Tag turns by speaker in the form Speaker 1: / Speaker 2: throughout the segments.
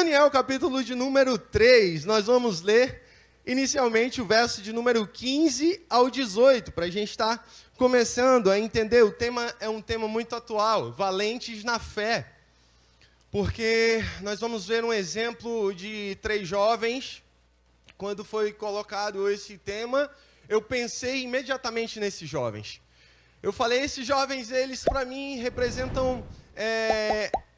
Speaker 1: Daniel, capítulo de número 3, nós vamos ler inicialmente o verso de número 15 ao 18, para a gente estar começando a entender. O tema é um tema muito atual, valentes na fé, porque nós vamos ver um exemplo de 3 jovens. Quando foi colocado esse tema, eu pensei imediatamente nesses jovens. Eu falei, esses jovens, eles para mim representam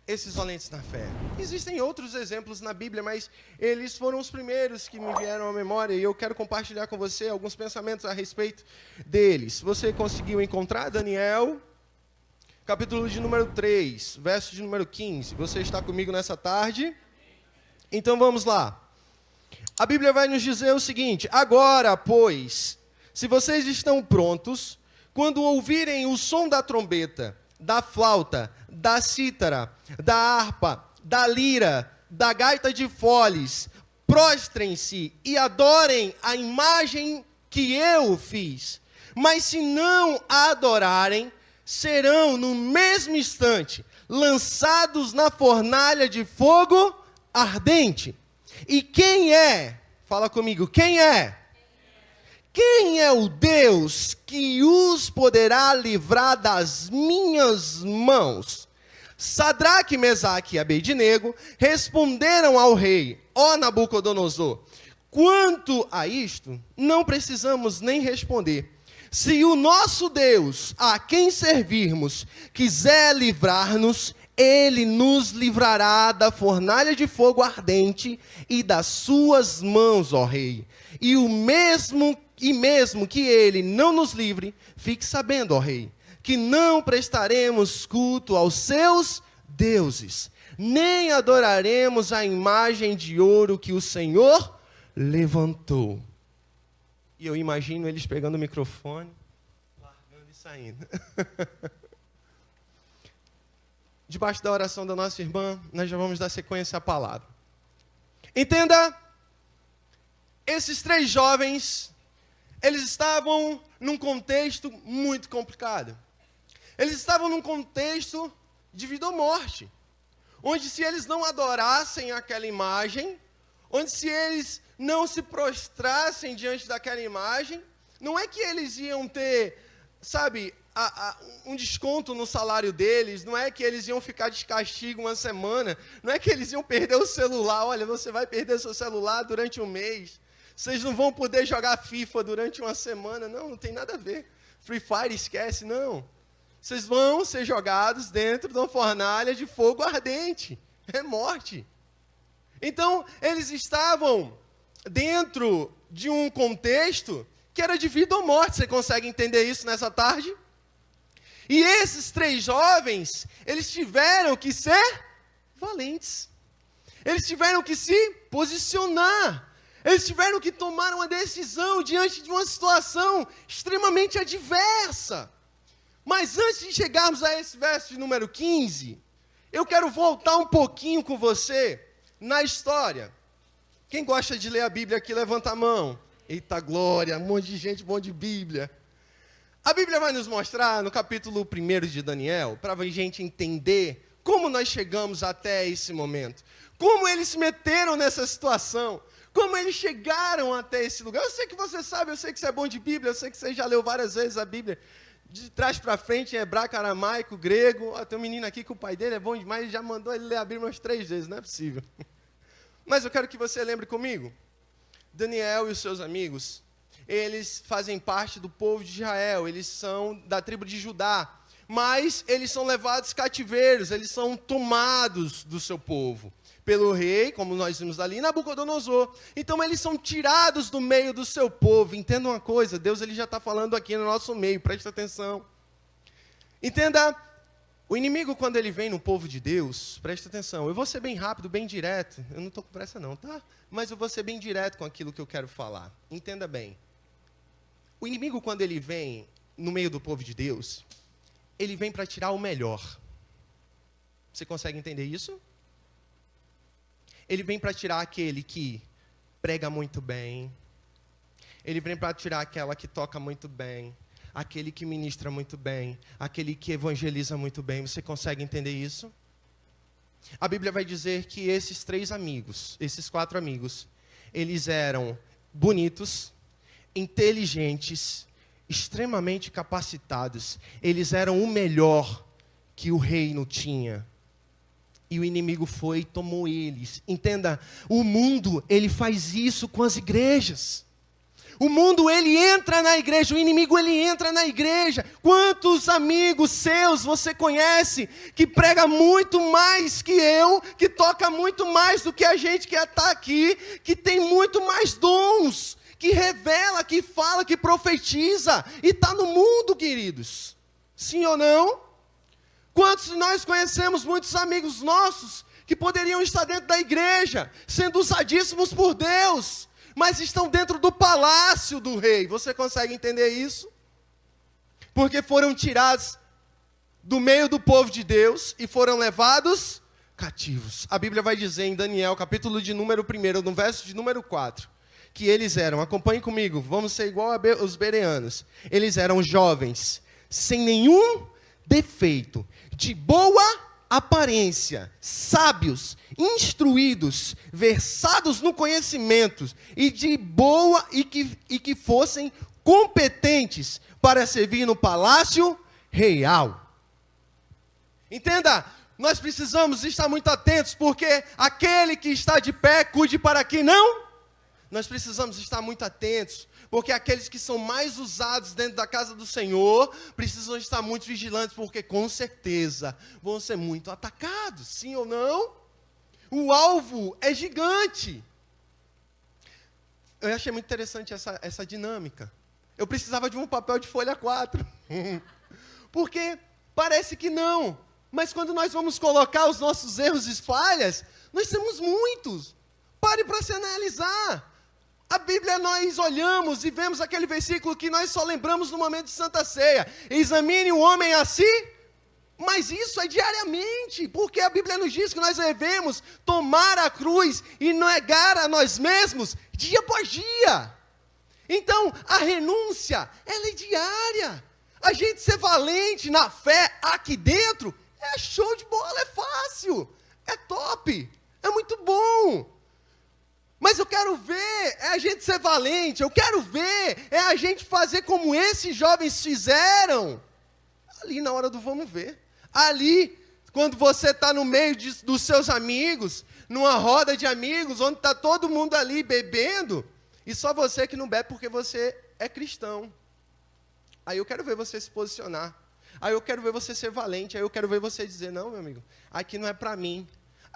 Speaker 1: esses valentes na fé. Existem outros exemplos na Bíblia, mas eles foram os primeiros que me vieram à memória e eu quero compartilhar com você alguns pensamentos a respeito deles. Você conseguiu encontrar Daniel, capítulo de número 3, verso de número 15. Você está comigo nessa tarde? Então vamos lá. A Bíblia vai nos dizer o seguinte: agora, pois, se vocês estão prontos, quando ouvirem o som da trombeta, da flauta, da cítara, da harpa, da lira, da gaita de foles, prostrem-se e adorem a imagem que eu fiz. Mas se não a adorarem, serão no mesmo instante lançados na fornalha de fogo ardente. E quem é? Fala comigo, quem é? Quem é o Deus que os poderá livrar das minhas mãos? Sadraque, Mesaque e Abednego responderam ao rei: ó Nabucodonosor, quanto a isto, não precisamos nem responder. Se o nosso Deus, a quem servirmos, quiser livrar-nos, ele nos livrará da fornalha de fogo ardente e das suas mãos, ó rei. E mesmo que ele não nos livre, fique sabendo, ó rei, que não prestaremos culto aos seus deuses, nem adoraremos a imagem de ouro que o Senhor levantou. E eu imagino eles pegando o microfone, largando e saindo. Debaixo da oração da nossa irmã, nós já vamos dar sequência à palavra. Entenda, esses 3 jovens, eles estavam num contexto muito complicado. Eles estavam num contexto de vida ou morte, onde se eles não adorassem aquela imagem, onde se eles não se prostrassem diante daquela imagem, não é que eles iam ter, sabe, um desconto no salário deles, não é que eles iam ficar de castigo uma semana, não é que eles iam perder o celular. Olha, você vai perder seu celular durante um mês, vocês não vão poder jogar FIFA durante uma semana. Não tem nada a ver. Free Fire, esquece, não. Vocês vão ser jogados dentro de uma fornalha de fogo ardente. É morte. Então, eles estavam dentro de um contexto que era de vida ou morte. Você consegue entender isso nessa tarde? E esses 3 jovens, eles tiveram que ser valentes. Eles tiveram que se posicionar. Eles tiveram que tomar uma decisão diante de uma situação extremamente adversa. Mas antes de chegarmos a esse verso de número 15, eu quero voltar um pouquinho com você na história. Quem gosta de ler a Bíblia aqui, levanta a mão. Eita glória, um monte de gente bom de Bíblia. A Bíblia vai nos mostrar, no capítulo 1 de Daniel, para a gente entender como nós chegamos até esse momento. Como eles se meteram nessa situação. Como eles chegaram até esse lugar. Eu sei que você sabe, eu sei que você é bom de Bíblia, eu sei que você já leu várias vezes a Bíblia. De trás para frente, em hebraico, aramaico, grego. Tem um menino aqui que o pai dele é bom demais, ele já mandou ele ler a Bíblia umas 3 vezes, não é possível. Mas eu quero que você lembre comigo. Daniel e os seus amigos, eles fazem parte do povo de Israel, eles são da tribo de Judá, mas eles são levados cativeiros, eles são tomados do seu povo, pelo rei, como nós vimos ali, Nabucodonosor. Então eles são tirados do meio do seu povo. Entenda uma coisa, Deus ele já está falando aqui no nosso meio, preste atenção. Entenda, o inimigo quando ele vem no povo de Deus, preste atenção, eu vou ser bem rápido, bem direto, eu não estou com pressa não, tá? Mas eu vou ser bem direto com aquilo que eu quero falar, entenda bem. O inimigo, quando ele vem no meio do povo de Deus, ele vem para tirar o melhor. Você consegue entender isso? Ele vem para tirar aquele que prega muito bem. Ele vem para tirar aquela que toca muito bem. Aquele que ministra muito bem. Aquele que evangeliza muito bem. Você consegue entender isso? A Bíblia vai dizer que esses 3 amigos, esses 4 amigos, eles eram bonitos, inteligentes, extremamente capacitados. Eles eram o melhor que o reino tinha. E o inimigo foi e tomou eles. Entenda, o mundo, ele faz isso com as igrejas. O mundo, ele entra na igreja, o inimigo, ele entra na igreja. Quantos amigos seus você conhece que prega muito mais que eu, que toca muito mais do que a gente que está aqui, que tem muito mais dons, que revela, que fala, que profetiza, e está no mundo, queridos? Sim ou não? Quantos de nós conhecemos muitos amigos nossos que poderiam estar dentro da igreja, sendo usadíssimos por Deus, mas estão dentro do palácio do rei? Você consegue entender isso? Porque foram tirados do meio do povo de Deus e foram levados cativos. A Bíblia vai dizer em Daniel, capítulo de número 1, no verso de número 4, que eles eram, acompanhe comigo, vamos ser igual os bereanos, eles eram jovens, sem nenhum defeito, de boa aparência, sábios, instruídos, versados no conhecimento, e de boa e que fossem competentes para servir no palácio real. Entenda, nós precisamos estar muito atentos, porque aquele que está de pé, cuide para que não. Nós precisamos estar muito atentos, porque aqueles que são mais usados dentro da casa do Senhor precisam estar muito vigilantes, porque com certeza vão ser muito atacados, sim ou não? O alvo é gigante. Eu achei muito interessante essa dinâmica. Eu precisava de um papel de folha 4, porque parece que não, mas quando nós vamos colocar os nossos erros e falhas, nós temos muitos. Pare para se analisar. A Bíblia, nós olhamos e vemos aquele versículo que nós só lembramos no momento de Santa Ceia. Examine o homem a si, mas isso é diariamente, porque a Bíblia nos diz que nós devemos tomar a cruz e negar a nós mesmos dia após dia. Então, a renúncia, ela é diária. A gente ser valente na fé aqui dentro, é show de bola, é fácil, é top, é muito bom. Mas eu quero ver, é a gente ser valente, eu quero ver, é a gente fazer como esses jovens fizeram. Ali na hora do vamos ver. Ali, quando você está no meio dos seus amigos, numa roda de amigos, onde está todo mundo ali bebendo, e só você que não bebe porque você é cristão. Aí eu quero ver você se posicionar. Aí eu quero ver você ser valente. Aí eu quero ver você dizer, não, meu amigo, aqui não é para mim.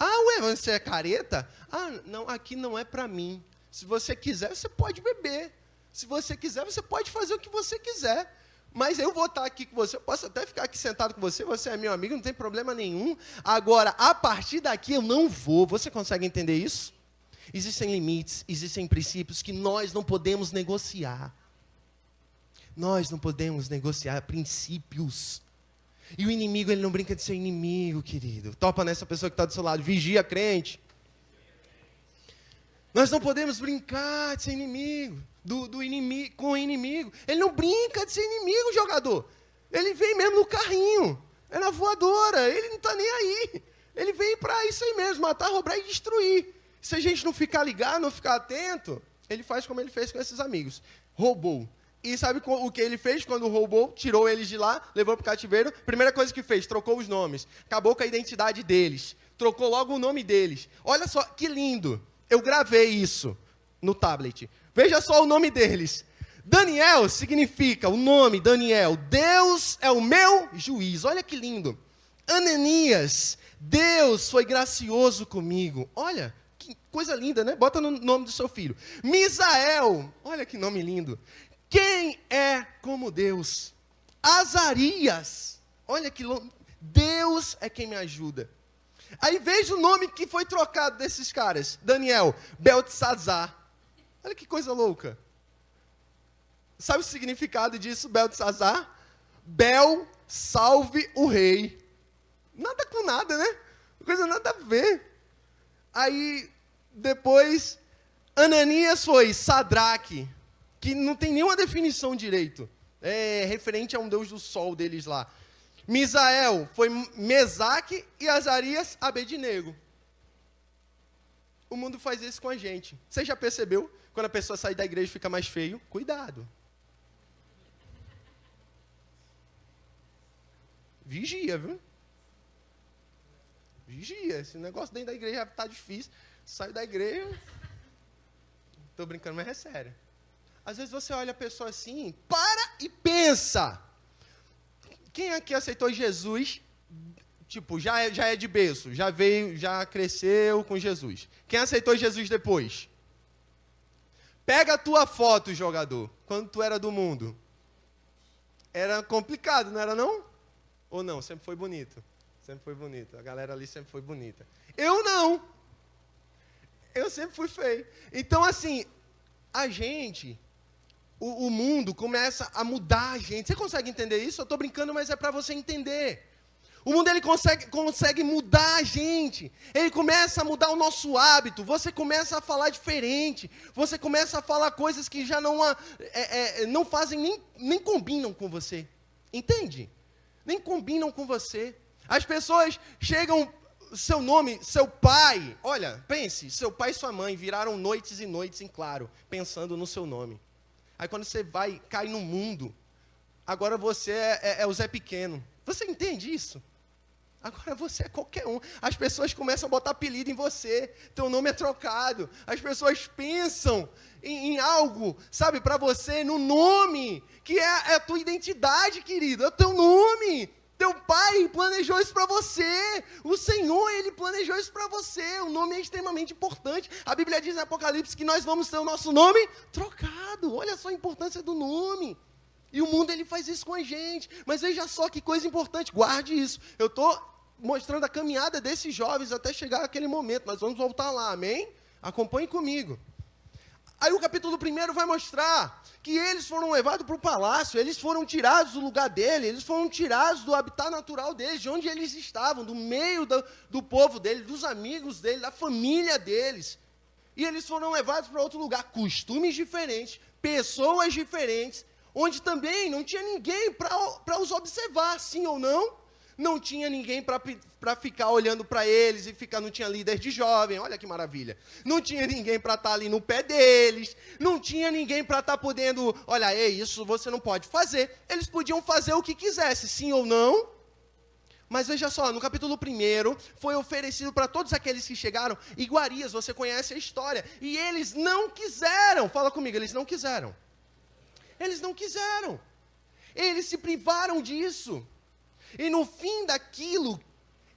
Speaker 1: Ah, ué, você é careta? Ah, não, aqui não é para mim. Se você quiser, você pode beber. Se você quiser, você pode fazer o que você quiser. Mas eu vou estar aqui com você, eu posso até ficar aqui sentado com você, você é meu amigo, não tem problema nenhum. Agora, a partir daqui eu não vou. Você consegue entender isso? Existem limites, existem princípios que nós não podemos negociar. Nós não podemos negociar princípios. E o inimigo, ele não brinca de ser inimigo, querido. Topa nessa pessoa que está do seu lado. Vigia, crente. Nós não podemos brincar de ser inimigo, do inimigo com o inimigo. Ele não brinca de ser inimigo, jogador. Ele vem mesmo no carrinho. É na voadora. Ele não está nem aí. Ele vem para isso aí mesmo, matar, roubar e destruir. Se a gente não ficar ligado, não ficar atento, ele faz como ele fez com esses amigos. Roubou. E sabe o que ele fez quando roubou? Tirou eles de lá, levou para o cativeiro. Primeira coisa que fez, trocou os nomes. Acabou com a identidade deles. Trocou logo o nome deles. Olha só, que lindo. Eu gravei isso no tablet. Veja só o nome deles. Daniel significa, o nome Daniel, Deus é o meu juiz. Olha que lindo. Ananias, Deus foi gracioso comigo. Olha, que coisa linda, né? Bota no nome do seu filho. Misael, olha que nome lindo. Quem é como Deus? Azarias, olha que Deus é quem me ajuda. Aí veja o nome que foi trocado desses caras. Daniel, Beltesazar. Olha que coisa louca. Sabe o significado disso, Beltesazar? Bel, salve o rei. Nada com nada, né? Coisa nada a ver. Aí, depois, Ananias foi Sadraque, que não tem nenhuma definição direito. É referente a um deus do sol deles lá. Misael foi Mesaque e Azarias, Abednego. O mundo faz isso com a gente. Você já percebeu? Quando a pessoa sai da igreja e fica mais feio? Cuidado. Vigia, viu? Vigia. Esse negócio dentro da igreja tá difícil. Sai da igreja... Tô brincando, mas é sério. Às vezes você olha a pessoa assim, para e pensa. Quem aqui aceitou Jesus, tipo, já é de berço, já veio, já cresceu com Jesus? Quem aceitou Jesus depois? Pega a tua foto, jogador, quando tu era do mundo. Era complicado, não era não? Ou não? Sempre foi bonito. Sempre foi bonito. A galera ali sempre foi bonita. Eu não. Eu sempre fui feio. Então, assim, a gente... O mundo começa a mudar a gente. Você consegue entender isso? Eu estou brincando, mas é para você entender. O mundo ele consegue mudar a gente. Ele começa a mudar o nosso hábito. Você começa a falar diferente. Você começa a falar coisas que já não fazem, nem combinam com você. Entende? Nem combinam com você. As pessoas chegam... Seu nome, seu pai... Olha, pense, seu pai e sua mãe viraram noites e noites em claro, pensando no seu nome. Aí quando você vai, cai no mundo, agora você é o Zé Pequeno. Você entende isso? Agora você é qualquer um. As pessoas começam a botar apelido em você, teu nome é trocado. As pessoas pensam em algo, sabe, para você, no nome, que é a tua identidade, querido, é o teu nome. Teu pai planejou isso para você. O Senhor, Ele planejou isso para você. O nome é extremamente importante. A Bíblia diz em Apocalipse que nós vamos ter o nosso nome trocado. Olha só a importância do nome. E o mundo, ele faz isso com a gente. Mas veja só que coisa importante. Guarde isso. Eu estou mostrando a caminhada desses jovens até chegar àquele momento. Nós vamos voltar lá, amém? Acompanhe comigo. Aí o capítulo 1 vai mostrar que eles foram levados para o palácio, eles foram tirados do lugar dele, eles foram tirados do habitat natural deles, de onde eles estavam, do meio do povo dele, dos amigos dele, da família deles. E eles foram levados para outro lugar, costumes diferentes, pessoas diferentes, onde também não tinha ninguém para os observar, sim ou não. Não tinha ninguém para ficar olhando para eles não tinha líder de jovem, olha que maravilha. Não tinha ninguém para estar ali no pé deles, não tinha ninguém para estar podendo, olha, isso você não pode fazer. Eles podiam fazer o que quisesse, sim ou não. Mas veja só, no capítulo 1, foi oferecido para todos aqueles que chegaram iguarias, você conhece a história. E eles não quiseram, fala comigo, eles não quiseram. Eles não quiseram. Eles se privaram disso. E no fim daquilo,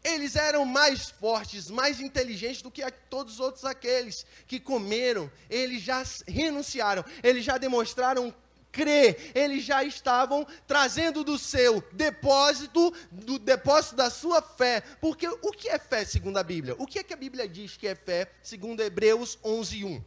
Speaker 1: eles eram mais fortes, mais inteligentes do que todos os outros aqueles que comeram. Eles já renunciaram, eles já demonstraram crer, eles já estavam trazendo do seu depósito, do depósito da sua fé. Porque o que é fé segundo a Bíblia? O que é que a Bíblia diz que é fé segundo Hebreus 11:1?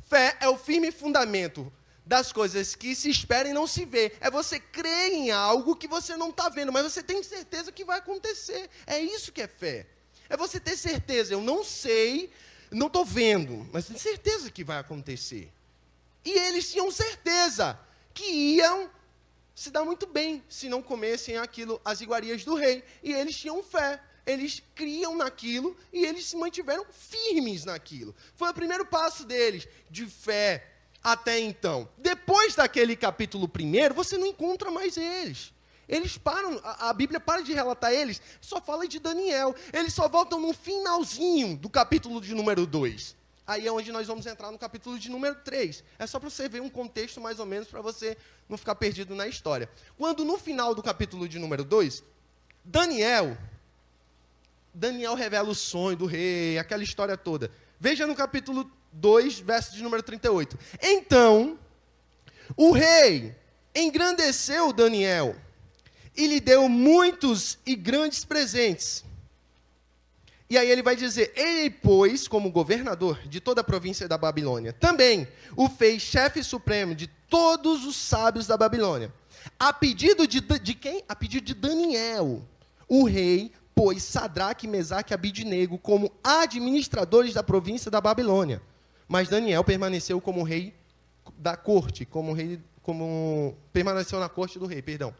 Speaker 1: Fé é o firme fundamento das coisas que se esperam e não se vê. É você crer em algo que você não está vendo, mas você tem certeza que vai acontecer. É isso que é fé. É você ter certeza. Eu não sei, não estou vendo, mas tenho certeza que vai acontecer. E eles tinham certeza que iam se dar muito bem se não comessem aquilo, as iguarias do rei. E eles tinham fé. Eles criam naquilo e eles se mantiveram firmes naquilo. Foi o primeiro passo deles, de fé. Até então, depois daquele capítulo 1, você não encontra mais eles. Eles param, a Bíblia para de relatar eles, só fala de Daniel. Eles só voltam no finalzinho do capítulo de número 2. Aí é onde nós vamos entrar no capítulo de número 3. É só para você ver um contexto mais ou menos, para você não ficar perdido na história. Quando no final do capítulo de número 2, Daniel revela o sonho do rei, aquela história toda. Veja no capítulo 2, verso de número 38. Então, o rei engrandeceu Daniel e lhe deu muitos e grandes presentes. E aí ele vai dizer, ele, pois, como governador de toda a província da Babilônia, também o fez chefe supremo de todos os sábios da Babilônia. A pedido de quem? A pedido de Daniel, o rei pôs Sadraque, Mesaque e Abidnego como administradores da província da Babilônia. Mas Daniel permaneceu como rei da corte, permaneceu na corte do rei, perdão.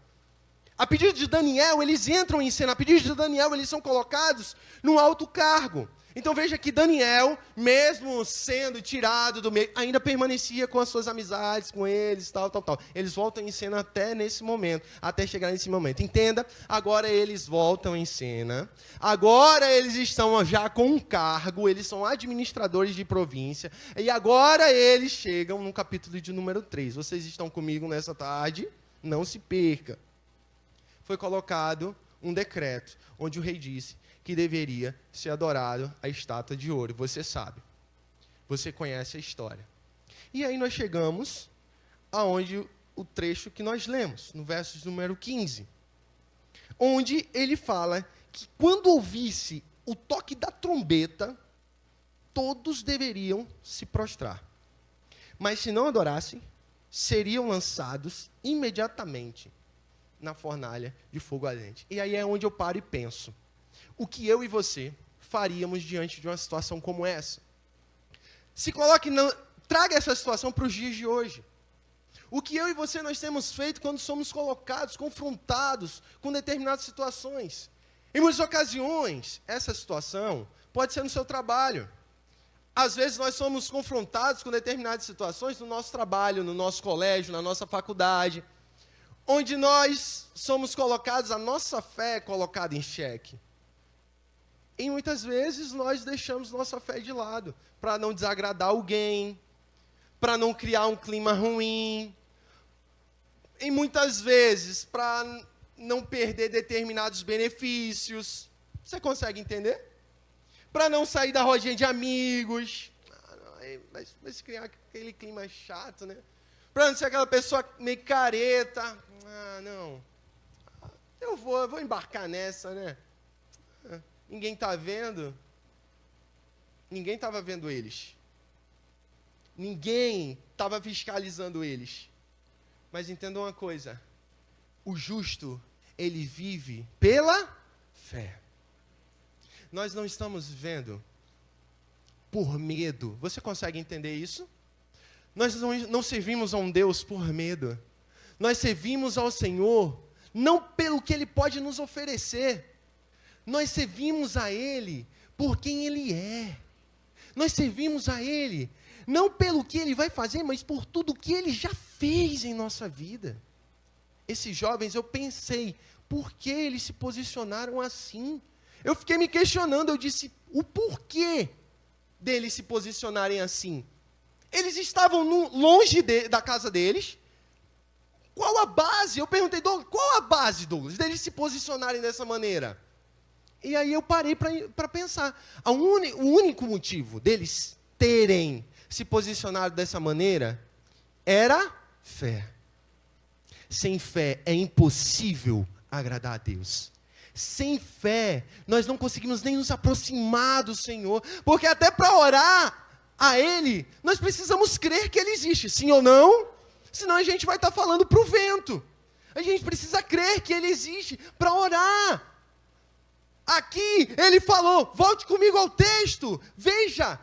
Speaker 1: A pedido de Daniel, eles entram em cena. A pedido de Daniel, eles são colocados num alto cargo. Então veja que Daniel, mesmo sendo tirado do meio, ainda permanecia com as suas amizades com eles, tal. Eles voltam em cena até nesse momento, até chegar nesse momento. Entenda, agora eles voltam em cena. Agora eles estão já com um cargo, eles são administradores de província. E agora eles chegam no capítulo de número 3. Vocês estão comigo nessa tarde? Não se perca. Foi colocado um decreto, onde o rei disse que deveria ser adorado a estátua de ouro. Você sabe. Você conhece a história. E aí nós chegamos aonde o trecho que nós lemos, no verso número 15. Onde ele fala que quando ouvisse o toque da trombeta, todos deveriam se prostrar. Mas se não adorassem, seriam lançados imediatamente na fornalha de fogo ardente. E aí é onde eu paro e penso. O que eu e você faríamos diante de uma situação como essa? Se coloque, traga essa situação para os dias de hoje. O que eu e você nós temos feito quando somos colocados, confrontados com determinadas situações? Em muitas ocasiões, essa situação pode ser no seu trabalho. Às vezes nós somos confrontados com determinadas situações no nosso trabalho, no nosso colégio, na nossa faculdade, onde nós somos colocados, a nossa fé é colocada em xeque. E muitas vezes nós deixamos nossa fé de lado, para não desagradar alguém, para não criar um clima ruim, e muitas vezes para não perder determinados benefícios. Você consegue entender? Para não sair da rodinha de amigos, vai se criar aquele clima chato, né? Para não ser aquela pessoa meio careta. Não, eu vou embarcar nessa, né? Ninguém está vendo. Ninguém estava vendo eles. Ninguém estava fiscalizando eles. Mas entenda uma coisa. O justo, ele vive pela fé. Nós não estamos vivendo por medo. Você consegue entender isso? Nós não servimos a um Deus por medo. Nós servimos ao Senhor não pelo que Ele pode nos oferecer. Nós servimos a Ele por quem Ele é. Nós servimos a Ele não pelo que Ele vai fazer, mas por tudo que Ele já fez em nossa vida. Esses jovens, eu pensei, por que eles se posicionaram assim? Eu fiquei me questionando, eu disse, o porquê deles se posicionarem assim? Eles estavam longe da casa deles. Qual a base? Eu perguntei, Douglas, qual a base, Douglas, deles se posicionarem dessa maneira? E aí eu parei para pensar. O único motivo deles terem se posicionado dessa maneira era fé. Sem fé é impossível agradar a Deus. Sem fé, nós não conseguimos nem nos aproximar do Senhor, porque até para orar a Ele, nós precisamos crer que Ele existe, sim ou não? Senão a gente vai estar falando para o vento. A gente precisa crer que Ele existe para orar. Aqui ele falou, volte comigo ao texto, veja,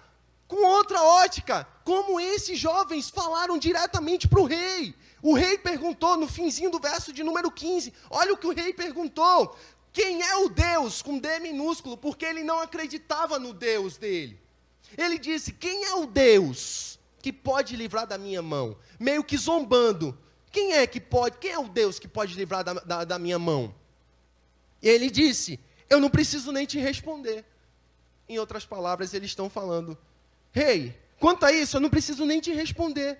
Speaker 1: com outra ótica, como esses jovens falaram diretamente para o rei. O rei perguntou no finzinho do verso de número 15, olha o que o rei perguntou, quem é o Deus, com D minúsculo, porque ele não acreditava no Deus dele. Ele disse, quem é o Deus que pode livrar da minha mão? Meio que zombando, quem é o Deus que pode livrar da minha mão? E ele disse, eu não preciso nem te responder. Em outras palavras, eles estão falando, rei, quanto a isso, eu não preciso nem te responder.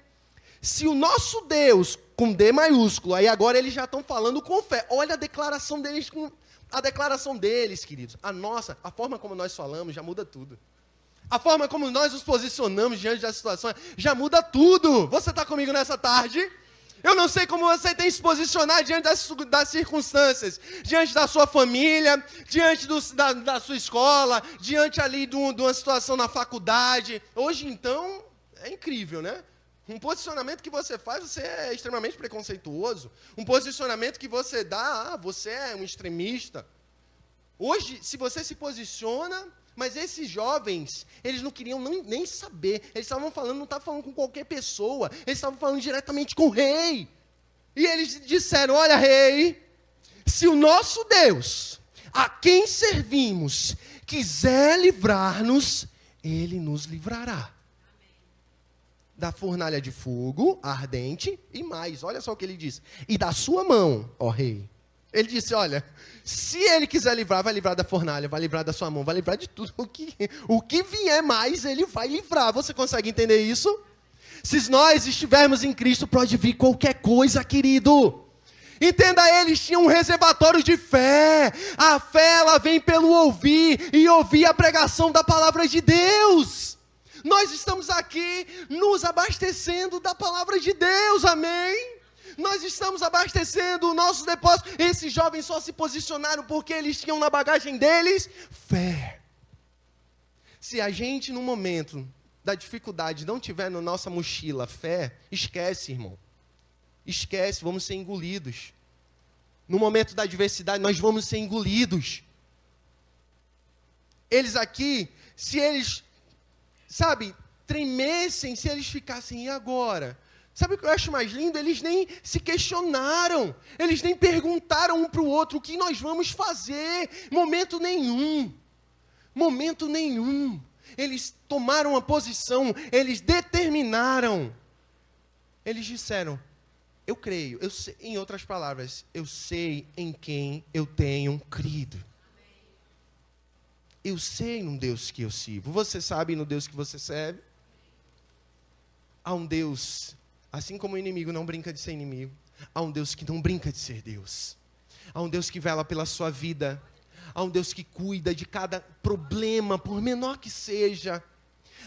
Speaker 1: Se o nosso Deus, com D maiúsculo, aí agora eles já estão falando com fé. Olha a declaração deles, queridos. A forma como nós falamos já muda tudo. A forma como nós nos posicionamos diante da situação já muda tudo. Você está comigo nessa tarde? Eu não sei como você tem que se posicionar diante das circunstâncias, diante da sua família, diante da sua escola, diante ali de uma situação na faculdade. Hoje, então, é incrível, né? Um posicionamento que você faz, você é extremamente preconceituoso. Um posicionamento que você dá, você é um extremista. Hoje, se você se posiciona... Mas esses jovens, eles não queriam nem saber. Eles estavam falando, não estavam falando com qualquer pessoa. Eles estavam falando diretamente com o rei. E eles disseram, olha, rei, Se o nosso Deus, a quem servimos, quiser livrar-nos, Ele nos livrará da fornalha de fogo ardente e mais. Olha só o que ele diz. E da sua mão, ó rei. Ele disse, olha, se Ele quiser livrar, vai livrar da fornalha, vai livrar da sua mão, vai livrar de tudo. O que vier mais, Ele vai livrar. Você consegue entender isso? Se nós estivermos em Cristo, pode vir qualquer coisa, querido. Entenda, eles tinham um reservatório de fé. A fé, ela vem pelo ouvir, e ouvir a pregação da palavra de Deus. Nós estamos aqui nos abastecendo da palavra de Deus, amém? Nós estamos abastecendo o nosso depósito. Esses jovens só se posicionaram porque eles tinham na bagagem deles fé. Se a gente, no momento da dificuldade, não tiver na nossa mochila fé, esquece, irmão. Esquece, vamos ser engolidos. No momento da adversidade, nós vamos ser engolidos. Eles aqui, se eles, tremessem, se eles ficassem, e agora? Sabe o que eu acho mais lindo? Eles nem se questionaram, eles nem perguntaram um para o outro o que nós vamos fazer. Momento nenhum. Eles tomaram uma posição, eles determinaram. Eles disseram, eu creio, eu sei, em outras palavras, eu sei em quem eu tenho crido. Eu sei no Deus que eu sirvo. Você sabe no Deus que você serve? Há um Deus, assim como o inimigo não brinca de ser inimigo, há um Deus que não brinca de ser Deus. Há um Deus que vela pela sua vida. Há um Deus que cuida de cada problema, por menor que seja.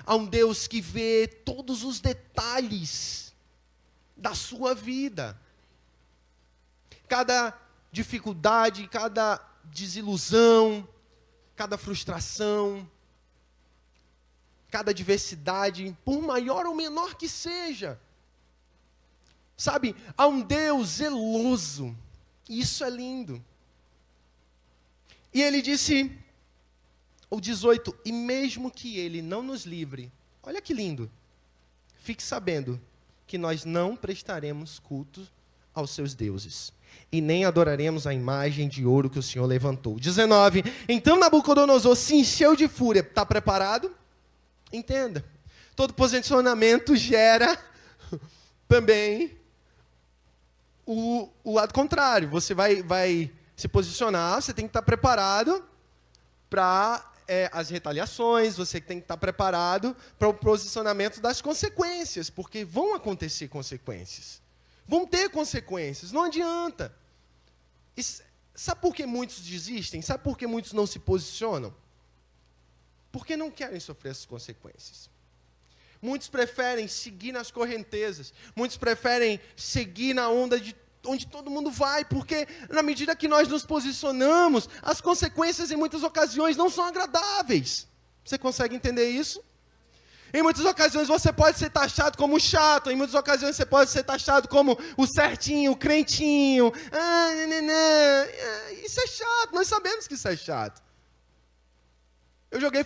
Speaker 1: Há um Deus que vê todos os detalhes da sua vida. Cada dificuldade, cada desilusão, cada frustração, cada adversidade, por maior ou menor que seja. Sabe, há um Deus zeloso. E isso é lindo. E ele disse, o 18, e mesmo que Ele não nos livre, olha que lindo, fique sabendo que nós não prestaremos culto aos seus deuses, e nem adoraremos a imagem de ouro que o Senhor levantou. 19, então Nabucodonosor se encheu de fúria. Está preparado? Entenda, todo posicionamento gera também o lado contrário. Você vai se posicionar, você tem que estar preparado para as retaliações, você tem que estar preparado para o posicionamento das consequências, porque vão acontecer consequências. Vão ter consequências, não adianta. Sabe por que muitos desistem? Sabe por que muitos não se posicionam? Porque não querem sofrer essas consequências. Muitos preferem seguir nas correntezas, muitos preferem seguir na onda de onde todo mundo vai, porque na medida que nós nos posicionamos, as consequências em muitas ocasiões não são agradáveis. Você consegue entender isso? Em muitas ocasiões você pode ser taxado como chato, em muitas ocasiões você pode ser taxado como o certinho, o crentinho. Isso é chato, nós sabemos que isso é chato. Eu jogo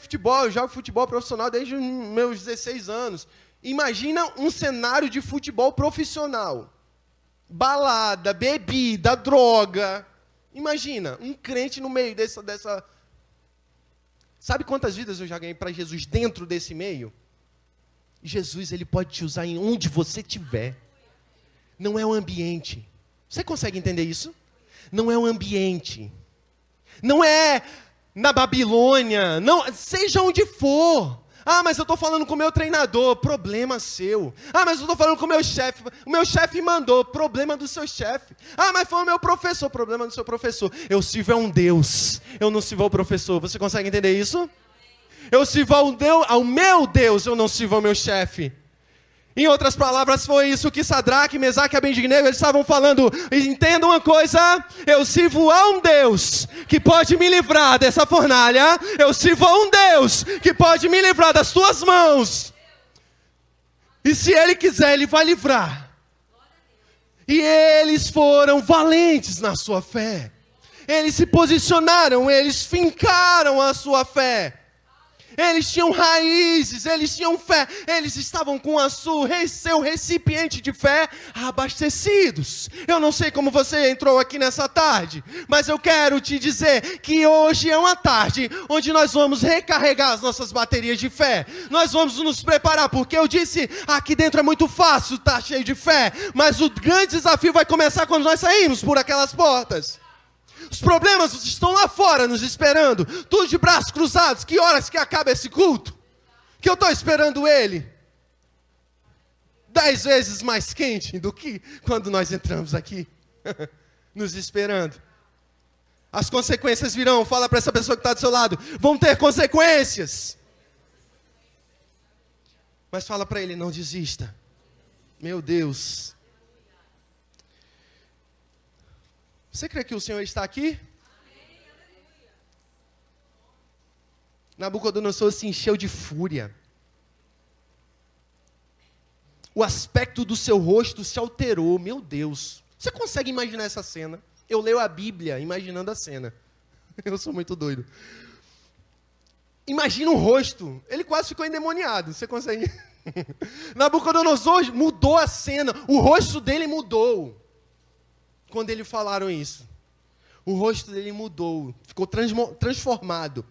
Speaker 1: futebol profissional desde os meus 16 anos. Imagina um cenário de futebol profissional. Balada, bebida, droga. Imagina, um crente no meio dessa... Sabe quantas vidas eu já ganhei para Jesus dentro desse meio? Jesus, Ele pode te usar em onde você estiver. Não é o ambiente. Você consegue entender isso? Não é o ambiente. Não é na Babilônia. Não, seja onde for. Ah, mas eu estou falando com o meu treinador, problema seu. Ah, mas eu estou falando com o meu chefe mandou, problema do seu chefe. Ah, mas foi o meu professor, problema do seu professor. Eu sirvo a um Deus, eu não sirvo ao professor. Você consegue entender isso? Eu sirvo ao meu Deus, eu não sirvo ao meu chefe. Em outras palavras, foi isso que Sadraque, Mesaque e Abednego, eles estavam falando. Entenda uma coisa, eu sirvo a um Deus que pode me livrar dessa fornalha. Eu sirvo a um Deus que pode me livrar das tuas mãos. E se Ele quiser, Ele vai livrar. E eles foram valentes na sua fé. Eles se posicionaram, eles fincaram a sua fé. Eles tinham raízes, eles tinham fé, eles estavam com seu recipiente de fé abastecidos. Eu não sei como você entrou aqui nessa tarde, mas eu quero te dizer que hoje é uma tarde onde nós vamos recarregar as nossas baterias de fé. Nós vamos nos preparar, porque eu disse, aqui dentro é muito fácil estar cheio de fé, mas o grande desafio vai começar quando nós sairmos por aquelas portas. Os problemas estão lá fora nos esperando, tudo de braços cruzados. Que horas que acaba esse culto? Que eu estou esperando ele 10 vezes mais quente do que quando nós entramos aqui, nos esperando. As consequências virão, fala para essa pessoa que está do seu lado, vão ter consequências. Mas fala para ele, não desista. Meu Deus. Você crê que o Senhor está aqui? Nabucodonosor se encheu de fúria. O aspecto do seu rosto se alterou. Meu Deus. Você consegue imaginar essa cena? Eu leio a Bíblia imaginando a cena. Eu sou muito doido. Imagina o rosto. Ele quase ficou endemoniado. Você consegue? Nabucodonosor mudou a cena. O rosto dele mudou. Quando eles falaram isso, o rosto dele mudou, ficou transformado.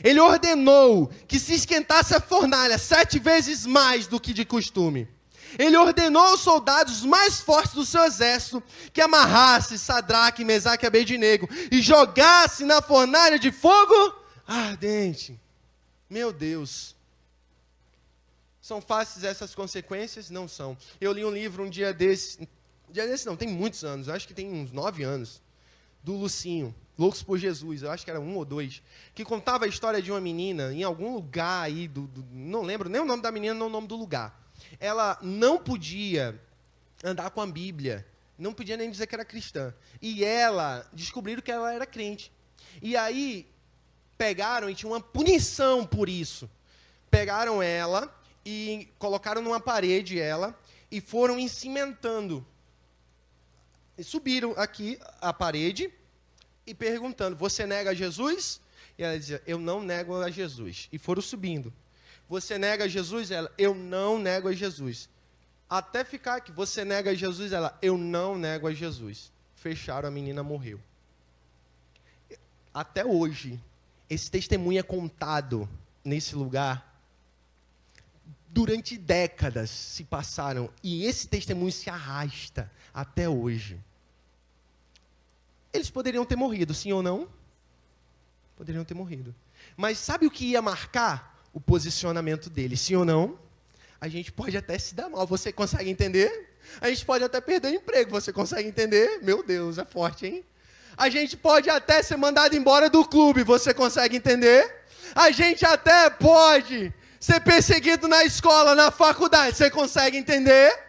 Speaker 1: Ele ordenou que se esquentasse a fornalha 7 vezes mais do que de costume. Ele ordenou aos soldados mais fortes do seu exército que amarrasse Sadraque, Mesaque e Abednego e jogasse na fornalha de fogo ardente. Meu Deus. São fáceis essas consequências? Não são. Eu li um livro um dia desses não, tem muitos anos, eu acho que tem uns 9 anos, do Lucinho, Loucos por Jesus, eu acho que era 1 ou 2, que contava a história de uma menina em algum lugar aí, não lembro nem o nome da menina, nem o nome do lugar. Ela não podia andar com a Bíblia, não podia nem dizer que era cristã. E descobriram que ela era crente. E aí, pegaram e tinha uma punição por isso. Pegaram ela e colocaram numa parede ela e foram encimentando. E subiram aqui a parede e perguntando, você nega Jesus? E ela dizia, eu não nego a Jesus. E foram subindo. Você nega a Jesus? Ela, eu não nego a Jesus. Até ficar aqui, você nega a Jesus? Ela, eu não nego a Jesus. Fecharam, a menina morreu. Até hoje, esse testemunho é contado nesse lugar. Durante décadas se passaram e esse testemunho se arrasta até hoje. Eles poderiam ter morrido, sim ou não? Poderiam ter morrido. Mas sabe o que ia marcar? O posicionamento deles, sim ou não? A gente pode até se dar mal, você consegue entender? A gente pode até perder o emprego, você consegue entender? Meu Deus, é forte, hein? A gente pode até ser mandado embora do clube, você consegue entender? A gente até pode ser perseguido na escola, na faculdade, você consegue entender?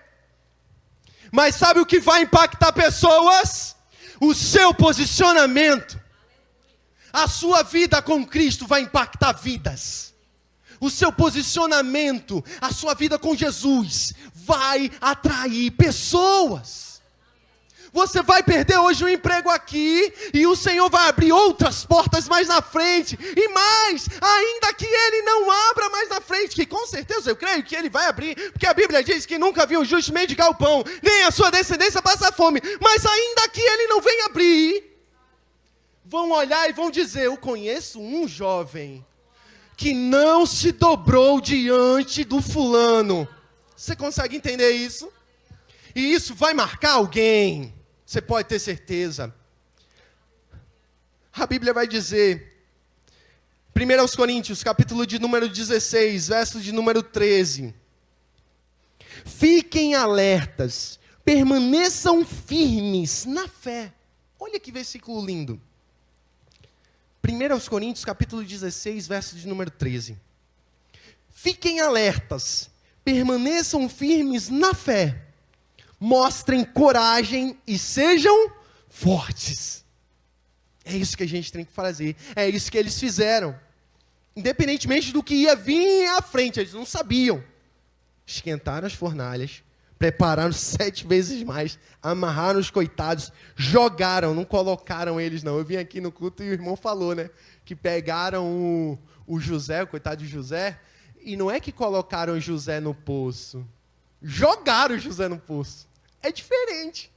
Speaker 1: Mas sabe o que vai impactar pessoas? O seu posicionamento. A sua vida com Cristo vai impactar vidas. O seu posicionamento, a sua vida com Jesus vai atrair pessoas. Você vai perder hoje um emprego aqui e o Senhor vai abrir outras portas mais na frente. E mais, ainda que Ele não abra mais na frente, que com certeza eu creio que Ele vai abrir, porque a Bíblia diz que nunca viu o justo mendigar o pão, nem a sua descendência passar fome. Mas ainda que Ele não venha abrir, vão olhar e vão dizer, eu conheço um jovem que não se dobrou diante do fulano. Você consegue entender isso? E isso vai marcar alguém. Você pode ter certeza. A Bíblia vai dizer, 1 Coríntios, capítulo de número 16, verso de número 13. Fiquem alertas, permaneçam firmes na fé. Olha que versículo lindo. 1 Coríntios, capítulo 16, verso de número 13. Fiquem alertas, permaneçam firmes na fé. Mostrem coragem e sejam fortes. É isso que a gente tem que fazer. É isso que eles fizeram. Independentemente do que ia vir à frente, eles não sabiam. Esquentaram as fornalhas, prepararam 7 vezes mais, amarraram os coitados, jogaram, não colocaram eles não. Eu vim aqui no culto e o irmão falou, né? Que pegaram o José, o coitado de José, e não é que colocaram José no poço. Jogaram José no poço. É diferente.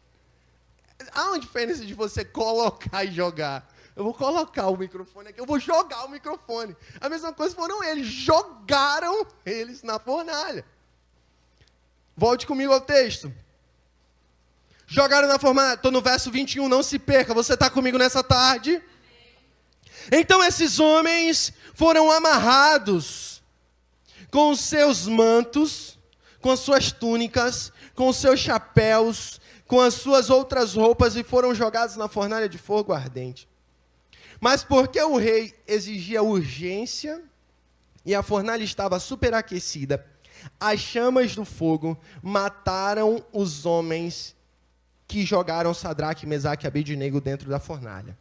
Speaker 1: Há uma diferença de você colocar e jogar. Eu vou colocar o microfone aqui, eu vou jogar o microfone. A mesma coisa foram eles, jogaram eles na fornalha. Volte comigo ao texto. Jogaram na fornalha, estou no verso 21, não se perca, você está comigo nessa tarde? Então esses homens foram amarrados com os seus mantos, com as suas túnicas, com os seus chapéus, com as suas outras roupas e foram jogados na fornalha de fogo ardente. Mas porque o rei exigia urgência e a fornalha estava superaquecida, as chamas do fogo mataram os homens que jogaram Sadraque, Mesaque e Abednego dentro da fornalha.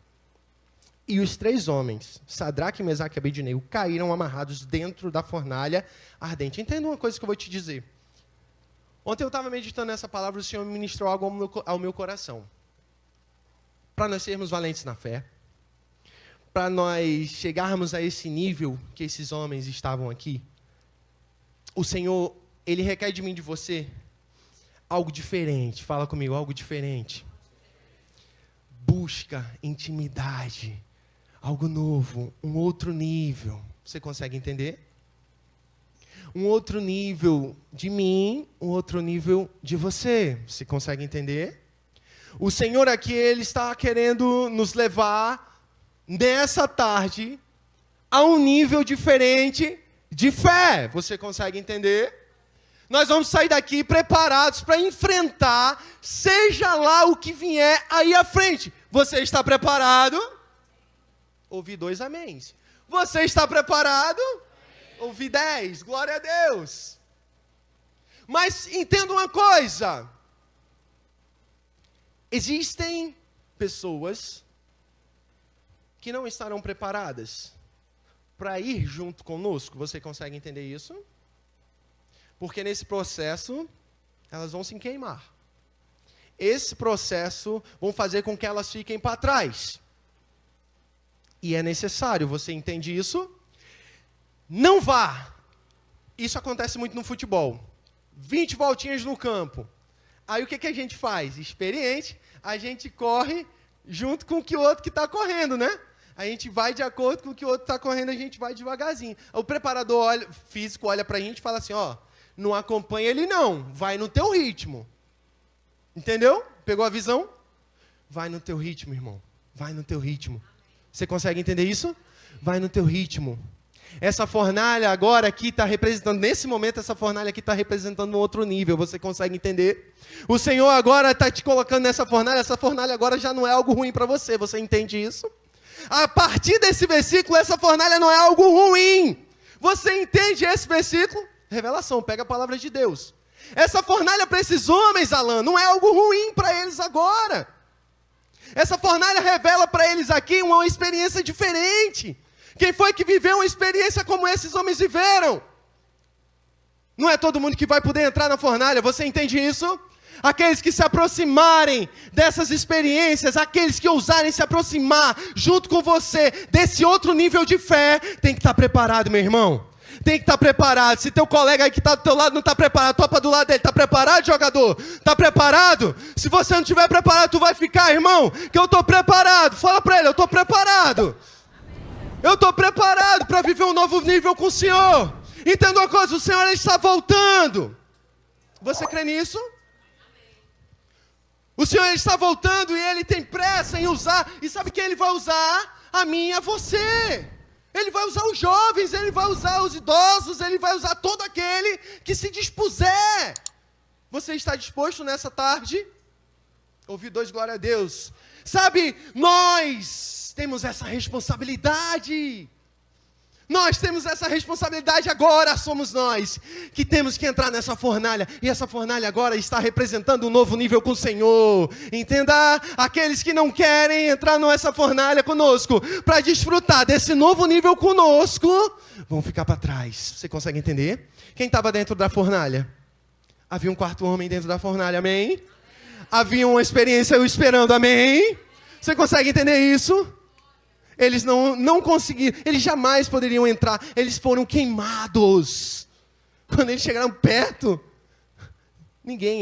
Speaker 1: E os 3 homens, Sadraque, Mesaque e Abednego, caíram amarrados dentro da fornalha ardente. Entenda uma coisa que eu vou te dizer. Ontem eu estava meditando nessa palavra, o Senhor me ministrou algo ao meu coração. Para nós sermos valentes na fé, para nós chegarmos a esse nível que esses homens estavam aqui, o Senhor, Ele requer de mim e de você algo diferente. Fala comigo, algo diferente. Busca intimidade, algo novo, um outro nível. Você consegue entender? Um outro nível de mim, um outro nível de você. Você consegue entender? O Senhor aqui, Ele está querendo nos levar nessa tarde a um nível diferente de fé. Você consegue entender? Nós vamos sair daqui preparados para enfrentar, seja lá o que vier aí à frente. Você está preparado? Ouvi 2 améns. Você está preparado? Ouvi 10. Glória a Deus. Mas entenda uma coisa. Existem pessoas que não estarão preparadas para ir junto conosco. Você consegue entender isso? Porque nesse processo, elas vão se queimar. Esse processo vão fazer com que elas fiquem para trás. E é necessário, você entende isso? Não vá. Isso acontece muito no futebol. 20 voltinhas no campo. Aí o que a gente faz? Experiente, a gente corre junto com o que o outro que está correndo, né? A gente vai de acordo com o que o outro está correndo, a gente vai devagarzinho. O preparador físico olha para a gente e fala assim, ó, não acompanha ele não, vai no teu ritmo. Entendeu? Pegou a visão? Vai no teu ritmo, irmão. Vai no teu ritmo. Você consegue entender isso? Vai no teu ritmo. Essa fornalha agora aqui está representando, nesse momento, essa fornalha aqui está representando um outro nível. Você consegue entender? O Senhor agora está te colocando nessa fornalha. Essa fornalha agora já não é algo ruim para você. Você entende isso? A partir desse versículo, essa fornalha não é algo ruim. Você entende esse versículo? Revelação, pega a palavra de Deus. Essa fornalha para esses homens, Alan, não é algo ruim para eles agora. Essa fornalha revela para eles aqui uma experiência diferente. Quem foi que viveu uma experiência como esses homens viveram? Não é todo mundo que vai poder entrar na fornalha, você entende isso? Aqueles que se aproximarem dessas experiências, aqueles que ousarem se aproximar junto com você desse outro nível de fé, tem que estar preparado, meu irmão. Tem que estar preparado. Se teu colega aí que está do teu lado não está preparado, topa do lado dele. Está preparado, jogador? Está preparado? Se você não estiver preparado, tu vai ficar, irmão, que eu estou preparado. Fala para ele, eu estou preparado. Eu estou preparado para viver um novo nível com o Senhor. Entenda uma coisa, o Senhor ele está voltando. Você crê nisso? O Senhor ele está voltando e Ele tem pressa em usar. E sabe quem Ele vai usar? A mim e a você. Ele vai usar os jovens, Ele vai usar os idosos, Ele vai usar todo aquele que se dispuser. Você está disposto nessa tarde? Ouvi 2, glória a Deus. Sabe, nós temos essa responsabilidade. Nós temos essa responsabilidade agora, somos nós que temos que entrar nessa fornalha. E essa fornalha agora está representando um novo nível com o Senhor. Entenda? Aqueles que não querem entrar nessa fornalha conosco, para desfrutar desse novo nível conosco, vão ficar para trás. Você consegue entender? Quem estava dentro da fornalha? Havia um 4º homem dentro da fornalha, amém? Havia uma experiência eu esperando, amém? Você consegue entender isso? Eles não conseguiram, eles jamais poderiam entrar, eles foram queimados. Quando eles chegaram perto,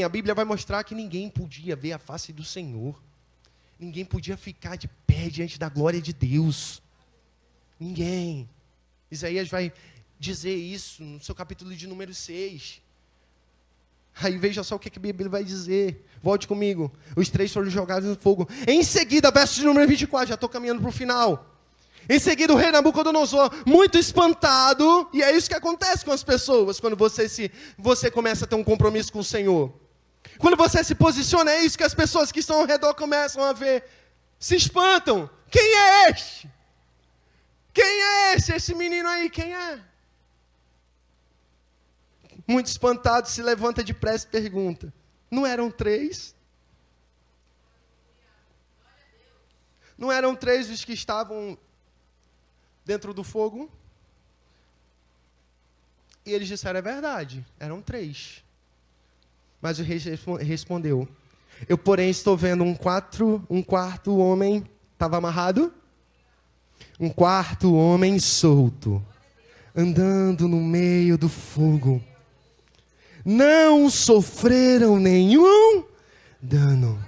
Speaker 1: a Bíblia vai mostrar que ninguém podia ver a face do Senhor. Ninguém podia ficar de pé diante da glória de Deus. Ninguém. Isaías vai dizer isso no seu capítulo de número 6. Aí veja só o que a Bíblia vai dizer. Volte comigo. Os 3 foram jogados no fogo. Em seguida, verso de número 24, já estou caminhando para o final. Em seguida, o rei Nabucodonosor, muito espantado, e é isso que acontece com as pessoas, quando você começa a ter um compromisso com o Senhor. Quando você se posiciona, é isso que as pessoas que estão ao redor começam a ver. Se espantam. Quem é este? Quem é esse? Esse menino aí, quem é? Muito espantado, se levanta depressa e pergunta: não eram 3? Não eram 3 os que estavam dentro do fogo? E eles disseram: é verdade, eram 3. Mas o rei respondeu: eu, porém, estou vendo um quarto homem, estava amarrado? Um quarto homem solto, andando no meio do fogo. Não sofreram nenhum dano.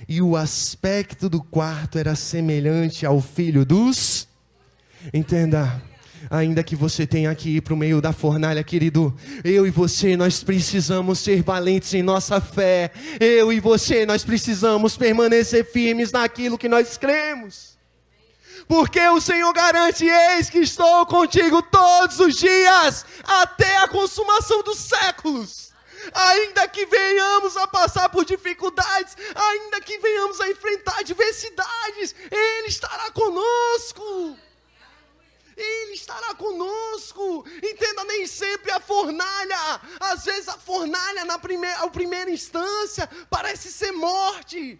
Speaker 1: E o aspecto do quarto era semelhante ao filho dos... Entenda, ainda que você tenha que ir para o meio da fornalha, querido, eu e você, nós precisamos ser valentes em nossa fé. Eu e você, nós precisamos permanecer firmes naquilo que nós cremos. Porque o Senhor garante: eis que estou contigo todos os dias, até a consumação dos séculos. Ainda que venhamos a passar por dificuldades, ainda que venhamos a enfrentar adversidades, Ele estará conosco. Ele estará conosco. Entenda, nem sempre a fornalha, às vezes a fornalha na primeira instância parece ser morte.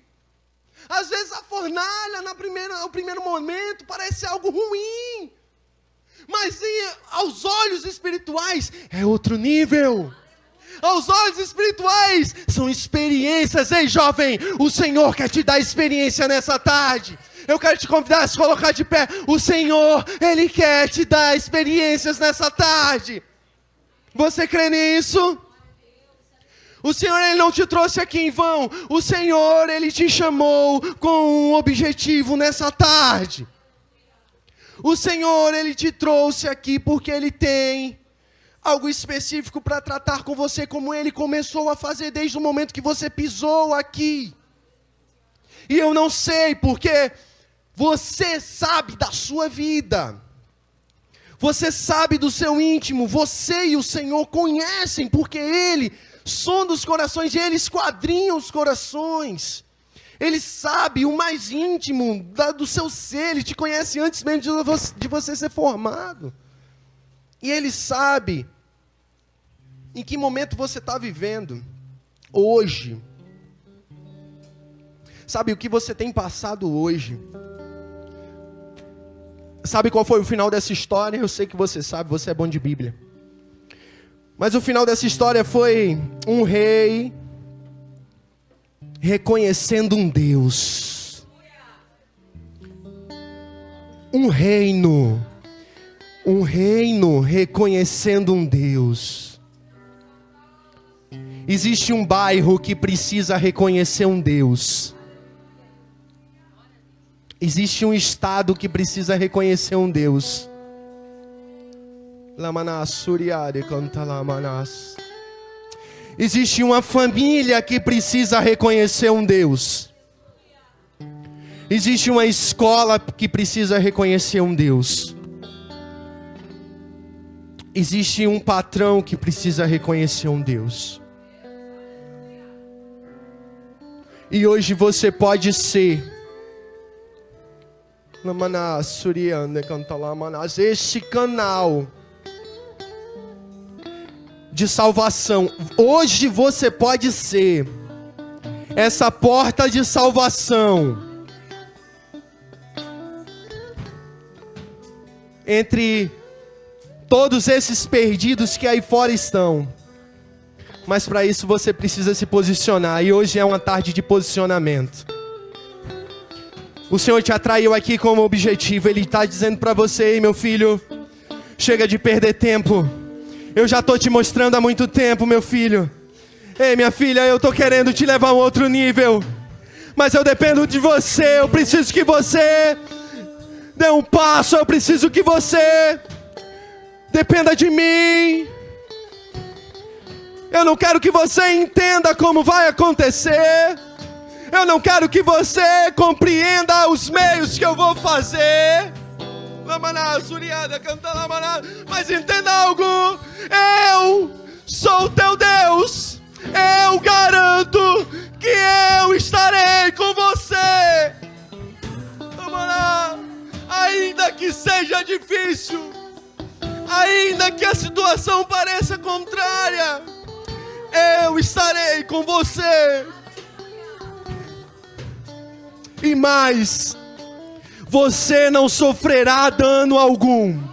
Speaker 1: Às vezes a fornalha no primeiro momento parece algo ruim. Mas aos olhos espirituais é outro nível. Aos olhos espirituais são experiências. Ei, jovem, o Senhor quer te dar experiência nessa tarde. Eu quero te convidar a se colocar de pé. O Senhor, Ele quer te dar experiências nessa tarde. Você crê nisso? O Senhor, Ele não te trouxe aqui em vão. O Senhor, Ele te chamou com um objetivo nessa tarde. O Senhor, Ele te trouxe aqui porque Ele tem algo específico para tratar com você, como Ele começou a fazer desde o momento que você pisou aqui. E eu não sei, porque você sabe da sua vida. Você sabe do seu íntimo. Você e o Senhor conhecem, porque Ele sonda os corações, e Ele esquadrinha os corações. Ele sabe o mais íntimo do seu ser. Ele te conhece antes mesmo de você ser formado. E Ele sabe em que momento você está vivendo hoje. Sabe o que você tem passado hoje. Sabe qual foi o final dessa história? Eu sei que você sabe, você é bom de Bíblia. Mas o final dessa história foi um rei reconhecendo um Deus. Um reino reconhecendo um Deus. Existe um bairro que precisa reconhecer um Deus. Existe um estado que precisa reconhecer um Deus. Existe uma família que precisa reconhecer um Deus. Existe uma escola que precisa reconhecer um Deus. Existe um patrão que precisa reconhecer um Deus. E hoje você pode ser este canal de salvação. Hoje você pode ser essa porta de salvação entre todos esses perdidos que aí fora estão. Mas para isso você precisa se posicionar. E hoje é uma tarde de posicionamento. O Senhor te atraiu aqui como objetivo. Ele está dizendo para você: ei, meu filho, chega de perder tempo. Eu já estou te mostrando há muito tempo, meu filho. Ei, minha filha, eu estou querendo te levar a um outro nível. Mas eu dependo de você. Eu preciso que você dê um passo. Eu preciso que você dependa de mim. Eu não quero que você entenda como vai acontecer. Eu não quero que você compreenda os meios que eu vou fazer. Mas entenda algo. Eu sou o teu Deus. Eu garanto que eu estarei com você. Ainda que seja difícil, ainda que a situação pareça contrária, eu estarei com você. E mais, você não sofrerá dano algum.